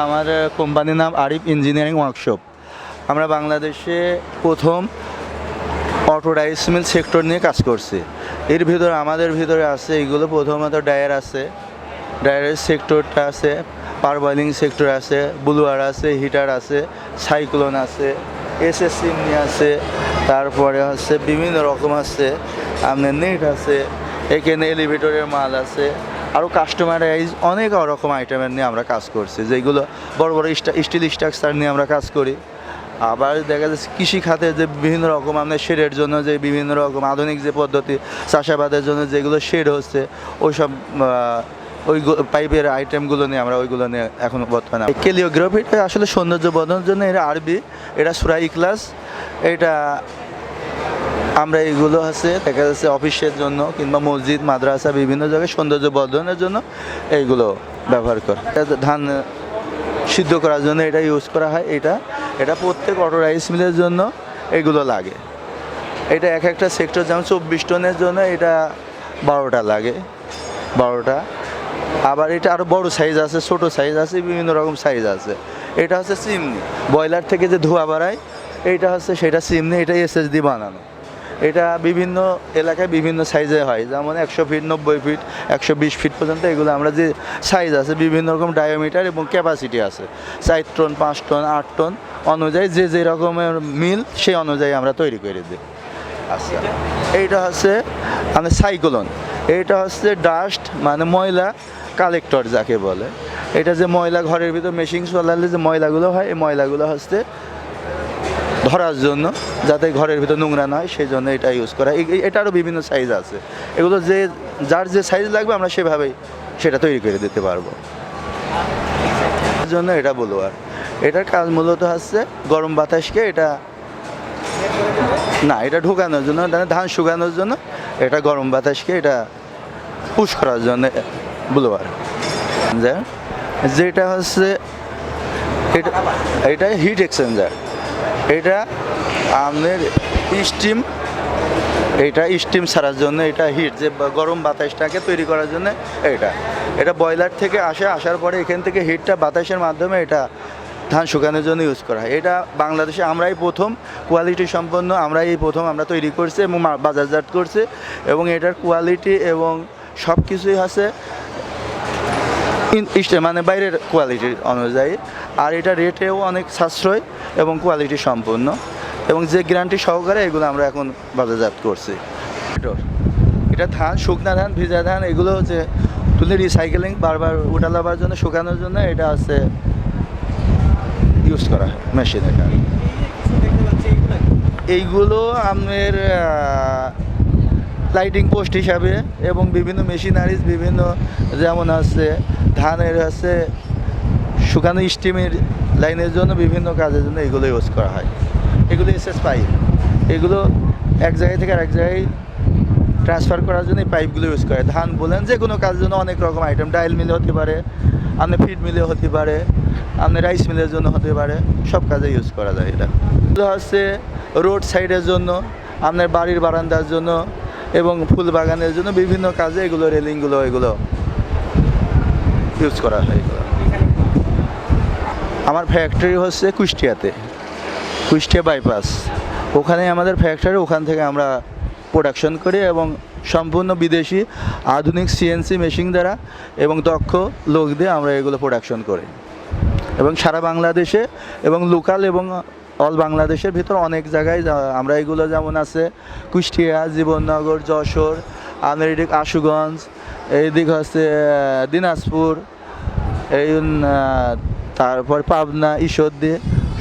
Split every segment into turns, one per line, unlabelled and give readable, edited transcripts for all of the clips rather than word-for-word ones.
আমার কোম্পানির নাম আরিফ ইঞ্জিনিয়ারিং ওয়ার্কশপ। আমরা বাংলাদেশে প্রথম অটো রাইস মিল সেক্টর নিয়ে কাজ করছি। এর ভিতরে আমাদের ভিতরে আছে এইগুলো, প্রথমত ডায়ার আছে, ডায়ারের সেক্টরটা আছে, পার বয়েলিং সেক্টর আছে, ব্লুয়ার আছে, হিটার আছে, সাইক্লোন আছে, এসএস চিমনি আছে, তারপরে হচ্ছে বিভিন্ন রকম আছে, আপনার নেট আছে, এখানে এলিভেটরের মাল আছে, আরও কাস্টমারাইজ অনেক রকম আইটেমের নিয়ে আমরা কাজ করছি, যেগুলো বড় বড় স্টিল স্ট্রাকচার নিয়ে আমরা কাজ করি। আবার দেখা যাচ্ছে কৃষি খাতে যে বিভিন্ন রকম আমাদের শেডের জন্য যে বিভিন্ন রকম আধুনিক যে পদ্ধতি চাষাবাদের জন্য যেগুলো শেড হচ্ছে ওইসব ওই পাইপের আইটেমগুলো নিয়ে আমরা ওইগুলো নিয়ে এখন বর্তমানে ক্যালিওগ্রাফিটা আসলে সৌন্দর্য বর্ধনের জন্য এটা আরবি, এটা সূরা ইখলাস, এটা আমরা এইগুলো আছে দেখা যাচ্ছে অফিসের জন্য কিংবা মসজিদ মাদ্রাসা বিভিন্ন জায়গায় সৌন্দর্য বর্ধনের জন্য এইগুলো ব্যবহার করে। ধান সিদ্ধ করার জন্য এটা ইউজ করা হয়। এটা প্রত্যেক অটো রাইস মিলের জন্য এইগুলো লাগে। এটা এক একটা সেক্টর, যেমন 24 টনের জন্য এটা 12টা লাগে, 12টা। আবার এটা আরও বড় সাইজ আছে, ছোট সাইজ আছে, বিভিন্ন রকম সাইজ আছে। এটা হচ্ছে চিমনি, বয়লার থেকে যে ধোঁয়া বাড়ায়, এইটা হচ্ছে সেটা চিমনি, এটা এসএসডি বানানো। এটা বিভিন্ন এলাকায় বিভিন্ন সাইজে হয়, যেমন 100 ফিট, 90 ফিট, 120 ফিট পর্যন্ত এগুলো আমরা যে সাইজ আছে বিভিন্ন রকম ডায়ামিটার এবং ক্যাপাসিটি আছে, 4 টন, 5 টন, 8 টন অনুযায়ী যে রকমের মিল সেই অনুযায়ী আমরা তৈরি করে দিই। আচ্ছা, এইটা হচ্ছে আমাদের সাইক্লোন। এইটা হচ্ছে ডাস্ট মানে ময়লা কালেক্টর যাকে বলে। এটা যে ময়লা ঘরের ভিতর মেশিন চলালে যে ময়লাগুলো হয়, এই ময়লাগুলো হচ্ছে ধরার জন্য, যাতে ঘরের ভিতর নোংরা না হয় সেই জন্য এটা ইউজ করা। এটারও বিভিন্ন সাইজ আছে, এগুলো যার যে সাইজ লাগবে আমরা সেভাবেই সেটা তৈরি করে দিতে পারবো। এর জন্য এটা বলবো। আর এটার কাজ মূলত হচ্ছে গরম বাতাসকে এটা ঢোকানোর জন্য, ধান শুকানোর জন্য, এটা গরম বাতাসকে এটা পুশ করার জন্য ব্লোয়ার। যেটা হচ্ছে এটা হিট এক্সচেঞ্জার। এটা আমাদের স্টিম ছাড়ার জন্য, এটা হিট যে গরম বাতাসটাকে তৈরি করার জন্য এটা বয়লার থেকে আসার পরে এখান থেকে হিটটা বাতাসের মাধ্যমে এটা ধান শুকানোর জন্য ইউজ করা হয়। এটা বাংলাদেশে আমরাই প্রথম কোয়ালিটি সম্পন্ন, আমরা তৈরি করছি এবং বাজারজাত করছি, এবং এটার কোয়ালিটি এবং সব কিছুই আছে মানে বাইরের কোয়ালিটির অনুযায়ী। আর এটা রেটেও অনেক সাশ্রয় এবং কোয়ালিটি সম্পন্ন, এবং যে গ্যারান্টি সহকারে এগুলো আমরা এখন বাজারজাত করছি। এটা ধান, শুকনা ধান, ভিজা ধান, এগুলো হচ্ছে তুলে রিসাইকেলিং বারবার উঠালাবার জন্য, শুকানোর জন্য এটা হচ্ছে ইউজ করা হয় মেশিন। এটা এইগুলো আমাদের লাইটিং পোস্ট হিসাবে এবং বিভিন্ন মেশিনারিজ বিভিন্ন, যেমন আছে ধানের আছে শুকানো স্টিমের লাইনের জন্য, বিভিন্ন কাজের জন্য এগুলো ইউজ করা হয়। এগুলো এসএস পাইপ, এগুলো এক জায়গায় থেকে আরেক জায়গায় ট্রান্সফার করার জন্য এই পাইপগুলো ইউজ করে। ধান বলেন যে কোনো কাজের জন্য অনেক রকম আইটেম, ডাইল মিলে হতে পারে, আপনার ফিড মিলে হতে পারে, আপনার রাইস মিলের জন্য হতে পারে, সব কাজে ইউজ করা যায়। এগুলো হচ্ছে রোড সাইডের জন্য, আপনার বাড়ির বারান্দার জন্য এবং ফুল বাগানের জন্য বিভিন্ন কাজে এগুলো রেলিংগুলো এগুলো ইউজ করা হয়। আমার ফ্যাক্টরি হচ্ছে কুষ্টিয়া বাইপাস, ওখানে আমাদের ফ্যাক্টরি, ওখান থেকে আমরা প্রোডাকশন করি এবং সম্পূর্ণ বিদেশি আধুনিক সিএনসি মেশিন দ্বারা এবং দক্ষ লোক দিয়ে আমরা এগুলো প্রোডাকশন করি, এবং সারা বাংলাদেশে এবং লোকাল এবং অল বাংলাদেশের ভিতর অনেক জায়গায় আমরা এগুলো, যেমন আছে কুষ্টিয়া, জীবননগর, যশোর, আমাদের এদিক আশুগঞ্জ, এইদিক হচ্ছে দিনাজপুর, তারপর পাবনা, ঈশ্বরদী,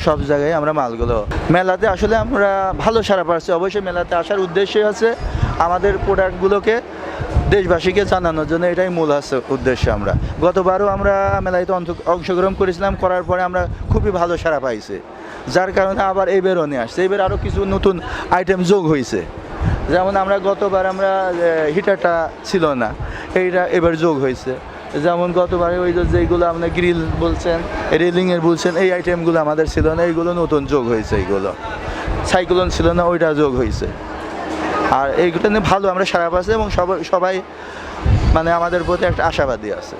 সব জায়গায় আমরা মালগুলো। মেলাতে আসলে আমরা ভালো সাড়া পাচ্ছি। অবশ্যই মেলাতে আসার উদ্দেশ্য আছে আমাদের প্রোডাক্টগুলোকে দেশবাসীকে জানানোর জন্য, এটাই মূল আছে উদ্দেশ্য। আমরা গতবারও আমরা মেলাতে অংশগ্রহণ করেছিলাম, করার পরে আমরা খুবই ভালো সাড়া পাইছি, যার কারণে আবার এবারও নিয়ে আসছে। এবার আরও কিছু নতুন আইটেম যোগ হয়েছে, যেমন আমরা গতবার আমরা হিটারটা ছিল না, এইটা এবার যোগ হয়েছে। যেমন গতবারে ওই যেগুলো আপনার গ্রিল বলছেন, রেলিংয়ের বলছেন, এই আইটেমগুলো আমাদের ছিল না, এইগুলো নতুন যোগ হয়েছে। এইগুলো সাইক্লোন ছিল না, ওইটা যোগ হয়েছে। আর এইগুলো নিয়ে ভালো আমরা সারা পাচ্ছি এবং সবাই মানে আমাদের প্রতি একটা আশাবাদী আছে।